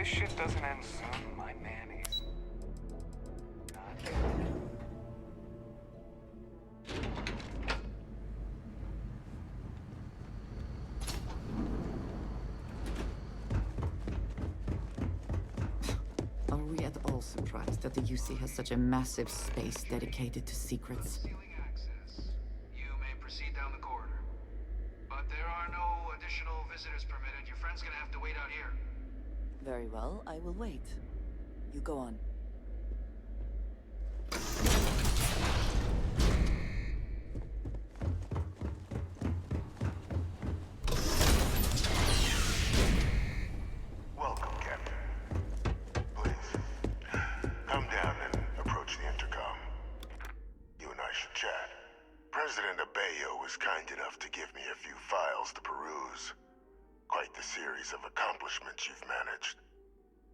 this shit doesn't end soon, my nannies. God. Are we at all surprised that the UC has such a massive space dedicated to secrets? Ceiling access. You may proceed down the corridor. But there are no additional visitors permitted. Your friend's gonna have to wait out here. Very well, I will wait. You go on. Welcome, Captain. Please, come down and approach the intercom. You and I should chat. President Abeyo was kind enough to give me a few files to peruse. Quite the series of accomplishments you've managed.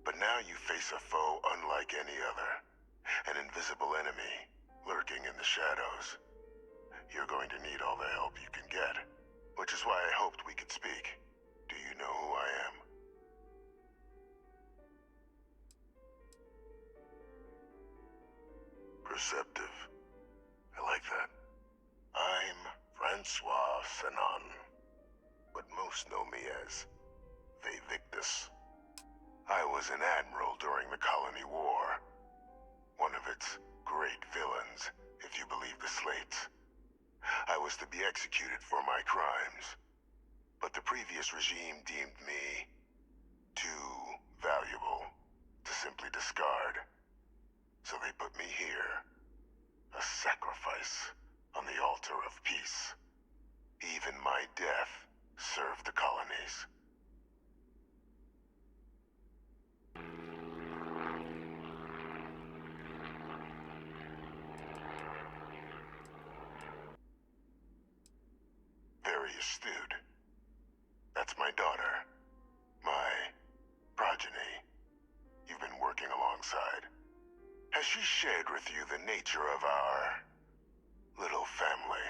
But now you face a foe unlike any other. An invisible enemy, lurking in the shadows. You're going to need all the help you can get. Which is why I hoped we could speak. Do you know who I am? Perceptive. I like that. I'm Francois Sanon, but most know me as Victus. I was an admiral during the Colony War. One of its great villains, if you believe the slates. I was to be executed for my crimes, but the previous regime deemed me too valuable to simply discard. So they put me here, a sacrifice on the altar of peace. Even my death served the colonies. Very astute. That's my daughter. My progeny. You've been working alongside. Has she shared with you the nature of our little family?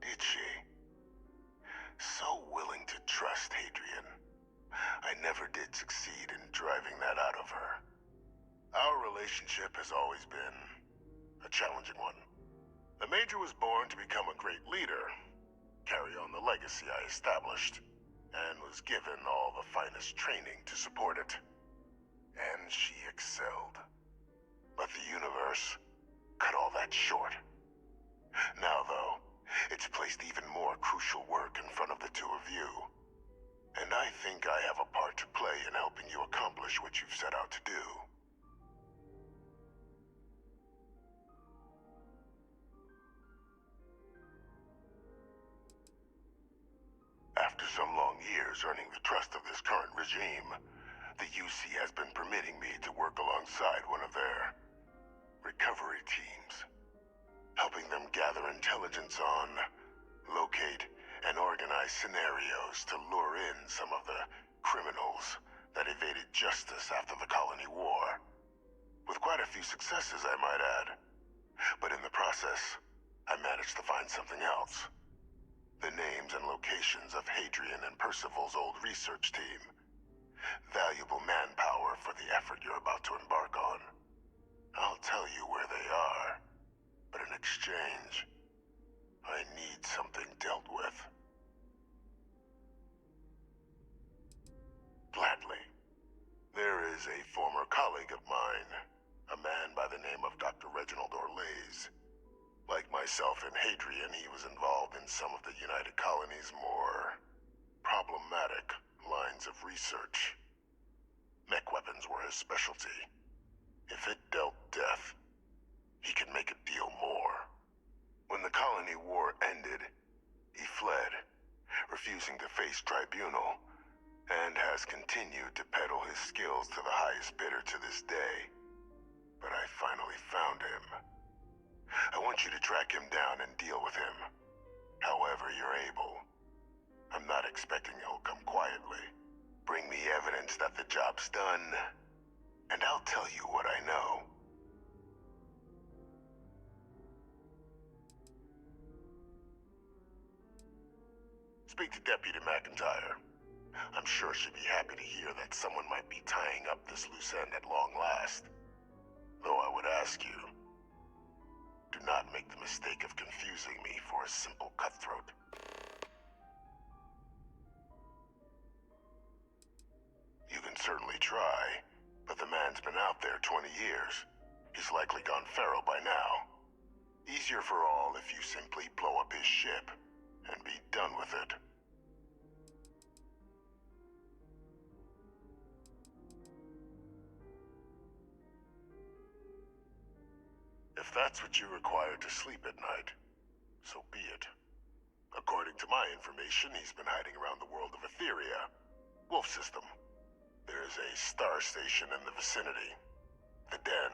Did she? So willing to trust Hadrian. I never did succeed in driving that out of her. Our relationship has always been a challenging one. The Major was born to become a great leader, carry on the legacy I established, and was given all the finest training to support it. And she excelled. But the universe cut all that short. Now, though, it's placed even more crucial work in front of the two of you. And I think I have a part to play in helping you accomplish what you've set out to do. After some long years earning the trust of this current regime, the UC has been permitting me to work alongside one of their recovery teams, helping them gather intelligence on, locate, and organize scenarios to lure in some of the criminals that evaded justice after the Colony War. With quite a few successes, I might add. But in the process, I managed to find something else. The names and locations of Hadrian and Percival's old research team. Valuable manpower for the effort you're about to embark on. I'll tell you where they are, but in exchange, I need something dealt with. Gladly. There is a former colleague of mine, a man by the name of Dr. Reginald Orlaise. Like myself and Hadrian, he was involved in some of the United Colony's more problematic lines of research. Mech weapons were his specialty. If it dealt death, he could make a deal more. When the Colony War ended, he fled, refusing to face tribunal, and has continued to peddle his skills to the highest bidder to this day. But I finally found him. I want you to track him down and deal with him, however you're able. I'm not expecting he'll come quietly. Bring me evidence that the job's done, and I'll tell you what I know. Speak to Deputy McIntyre. I'm sure she'd be happy to hear that someone might be tying up this loose end at long last. Though I would ask you, do not make the mistake of confusing me for a simple cutthroat. You can certainly try, but the man's been out there 20 years. He's likely gone feral by now. Easier for all if you simply blow up his ship and be done with it. If that's what you require to sleep at night, so be it. According to my information, he's been hiding around the world of Etheria, Wolf System. There's a star station in the vicinity, the Den.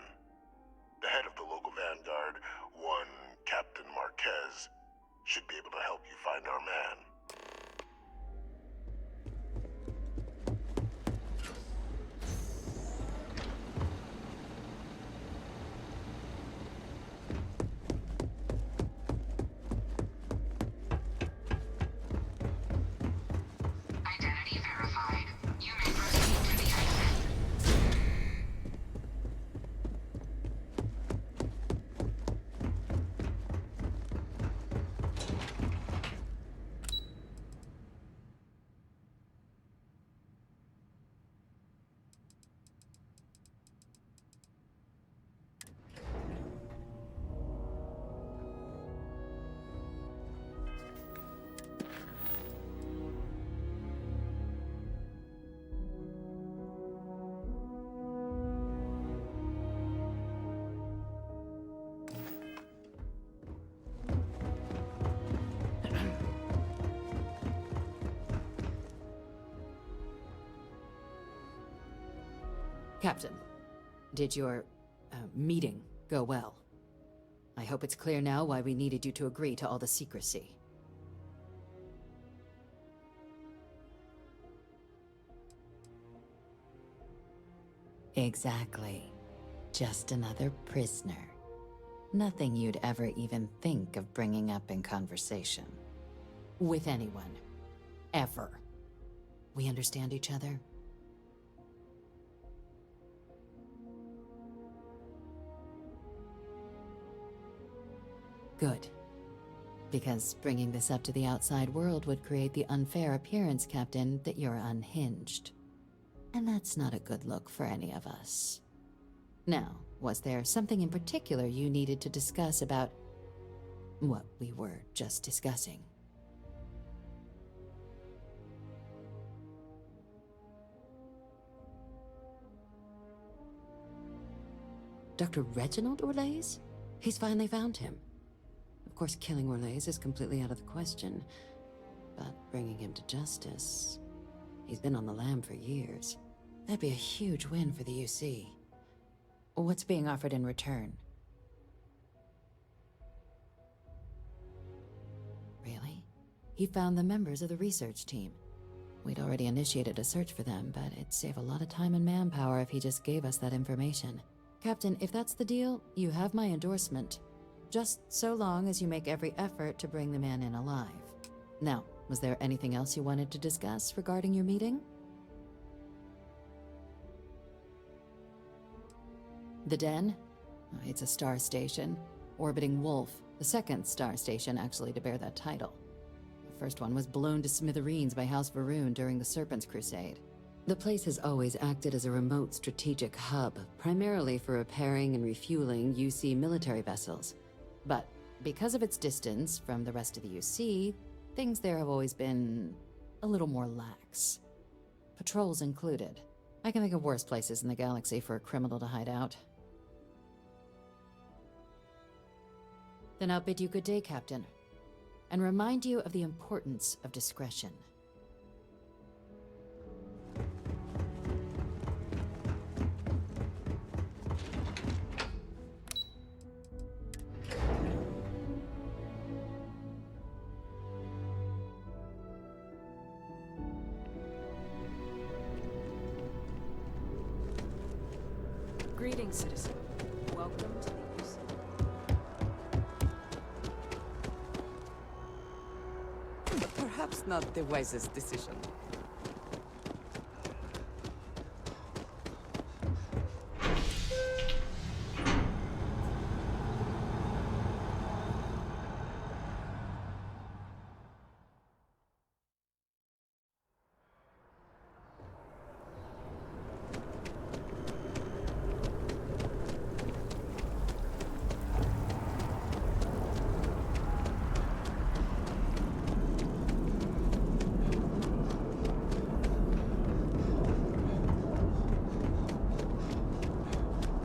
The head of the local vanguard, one Captain Marquez, should be able to help you find our man. Identity verified. You may proceed to the exit. Captain, did your meeting go well? I hope it's clear now why we needed you to agree to all the secrecy. Exactly. Just another prisoner. Nothing you'd ever even think of bringing up in conversation. With anyone. Ever. We understand each other? Good. Because bringing this up to the outside world would create the unfair appearance, Captain, that you're unhinged. And that's not a good look for any of us. Now, was there something in particular you needed to discuss about what we were just discussing? Dr. Reginald Orlaise? He's finally found him. Of course, killing Orlaise is completely out of the question, but bringing him to justice... He's been on the lam for years. That'd be a huge win for the UC. What's being offered in return? Really? He found the members of the research team. We'd already initiated a search for them, but it'd save a lot of time and manpower if he just gave us that information. Captain, if that's the deal, you have my endorsement. Just so long as you make every effort to bring the man in alive. Now, was there anything else you wanted to discuss regarding your meeting? The Den? It's a star station. Orbiting Wolf, the second star station actually to bear that title. The first one was blown to smithereens by House Varun during the Serpent's Crusade. The place has always acted as a remote strategic hub, primarily for repairing and refueling UC military vessels. But because of its distance from the rest of the UC, things there have always been a little more lax. Patrols included. I can think of worse places in the galaxy for a criminal to hide out. Then I'll bid you good day, Captain, and remind you of the importance of discretion. Greetings, citizen. Welcome to the UC. Perhaps Perhaps not the wisest decision.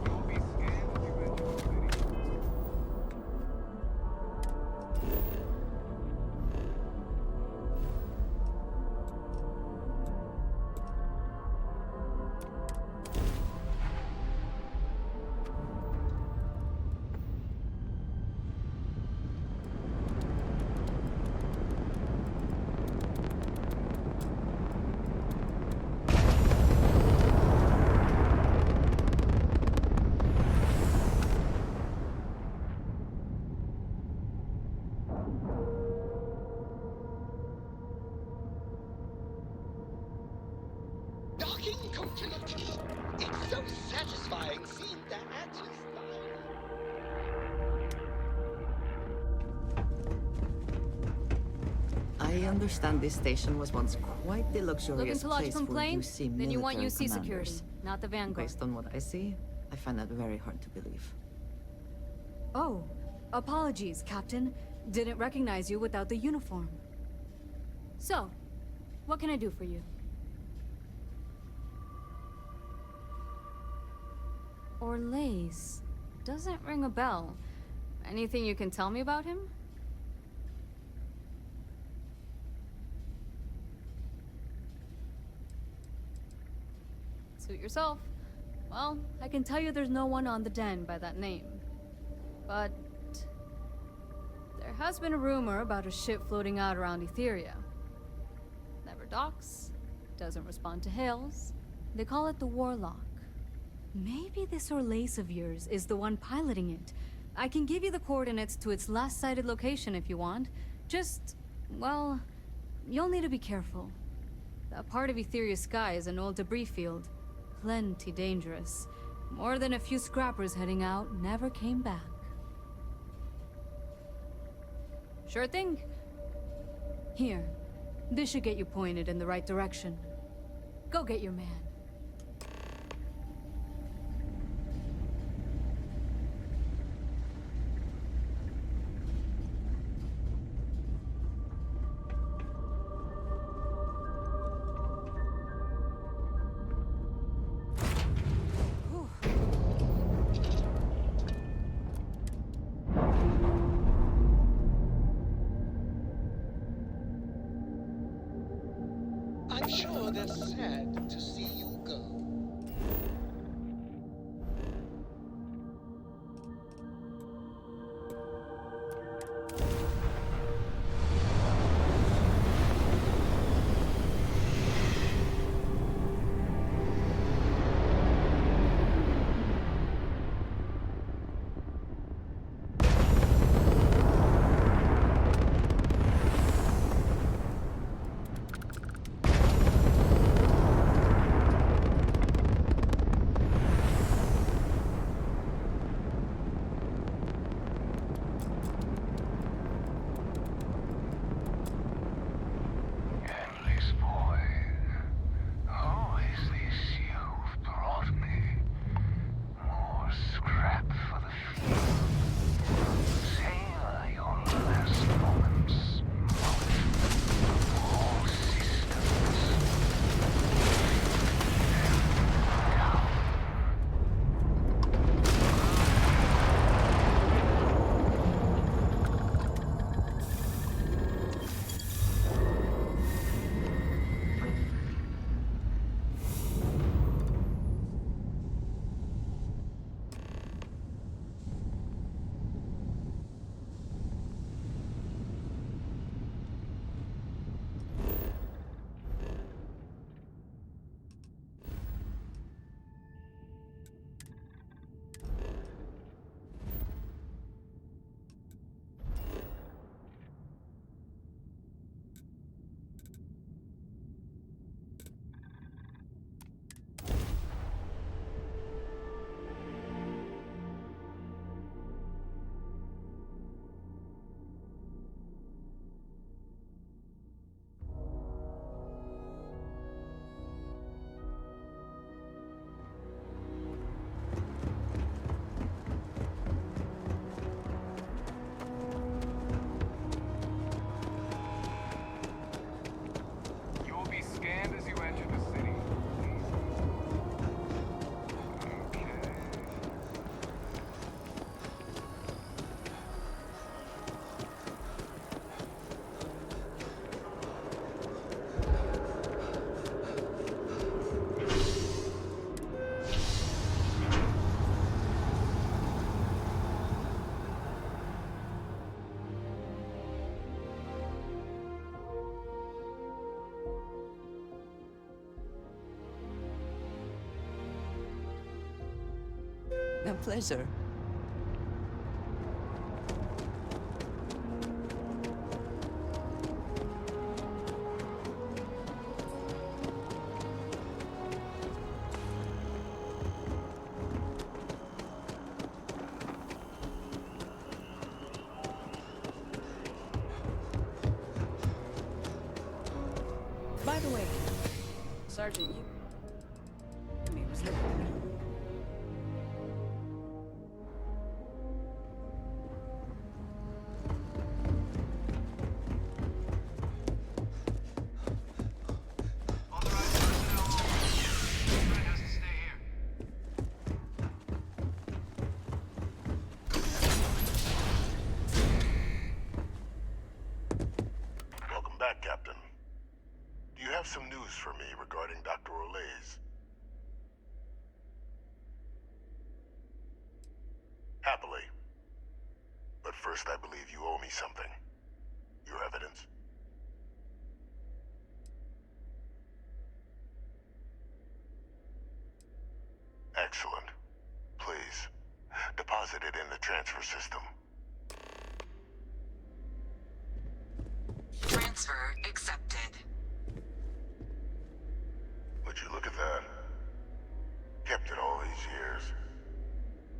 You'll be scanned as you enter the city. Docking complete. It's so satisfying seeing that smile. I understand this station was once quite the Looking luxurious to lodge a place where complaint? you see Then you want military UC security, commanders. not the Vanguard. Based on what I see, I find that very hard to believe. Oh, apologies, Captain. Didn't recognize you without the uniform. So, what can I do for you? Orlaise. Doesn't ring a bell. Anything you can tell me about him? Suit yourself. Well, I can tell you there's no one on the den by that name. But there has been a rumor about a ship floating out around Etheria. Never docks, doesn't respond to hails. They call it the Warlock. Maybe this Orlaise of yours is the one piloting it. I can give you the coordinates to its last sighted location if you want. Just, well, you'll need to be careful. That part of Etheria's sky is an old debris field. Plenty dangerous. More than a few scrappers heading out never came back. Sure thing. Here, this should get you pointed in the right direction. Go get your man. I'm sure they're sad to see you go. A pleasure. By the way, Sergeant, you... I mean, was looking at me. Authorized personnel only. Your friend has to stay here. Welcome back, Captain. Do you have some news for me regarding Dr. Orlays? Happily. But first, I believe you owe me something. Your evidence. Excellent. Please, deposit it in the transfer system. Transfer accepted. Would you look at that? Kept it all these years.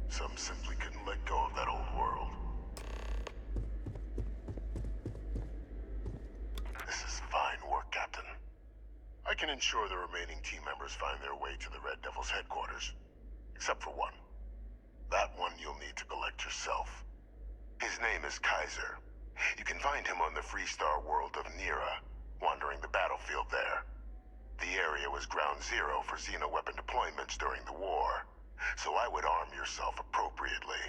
Some simply couldn't let go of that old world. This is fine work, Captain. I can ensure the remaining team members find their way to the Red Devil's headquarters. Except for one. That one you'll need to collect yourself. His name is Kaiser. You can find him on the Freestar world of Nira, wandering the battlefield there. The area was ground zero for xeno-weapon deployments during the war, so I would arm yourself appropriately.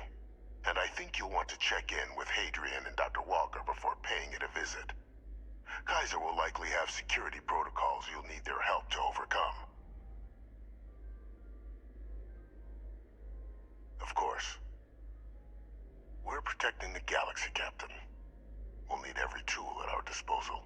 And I think you'll want to check in with Hadrian and Dr. Walker before paying it a visit. Kaiser will likely have security protocols you'll need their help to overcome. Of course. We're protecting the galaxy, Captain. We'll need every tool at our disposal.